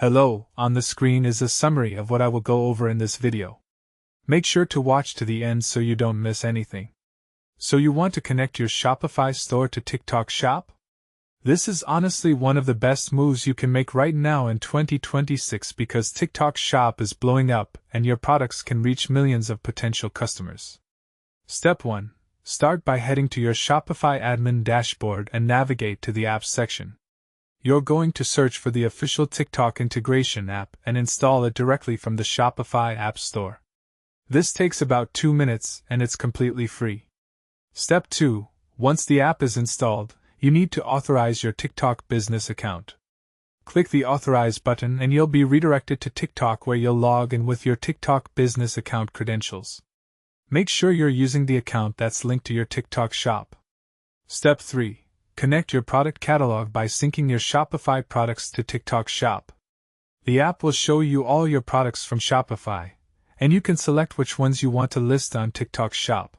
Hello, on the screen is a summary of what I will go over in this video. Make sure to watch to the end so you don't miss anything. So you want to connect your Shopify store to TikTok Shop? This is honestly one of the best moves you can make right now in 2026 because TikTok Shop is blowing up and your products can reach millions of potential customers. Step 1. Start by heading to your Shopify admin dashboard and navigate to the Apps section. You're going to search for the official TikTok integration app and install it directly from the Shopify App Store. This takes about 2 minutes and it's completely free. Step 2. Once the app is installed, you need to authorize your TikTok business account. Click the Authorize button and you'll be redirected to TikTok where you'll log in with your TikTok business account credentials. Make sure you're using the account that's linked to your TikTok shop. Step 3. Connect your product catalog by syncing your Shopify products to TikTok Shop. The app will show you all your products from Shopify, and you can select which ones you want to list on TikTok Shop.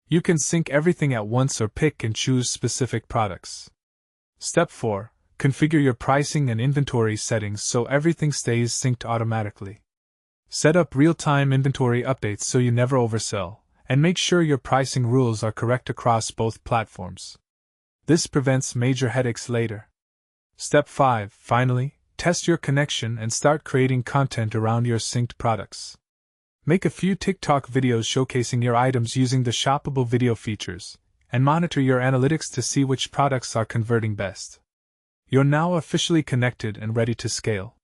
You can sync everything at once or pick and choose specific products. Step 4. Configure your pricing and inventory settings so everything stays synced automatically. Set up real-time inventory updates so you never oversell, and make sure your pricing rules are correct across both platforms. This prevents major headaches later. Step 5. Finally, test your connection and start creating content around your synced products. Make a few TikTok videos showcasing your items using the shoppable video features, and monitor your analytics to see which products are converting best. You're now officially connected and ready to scale.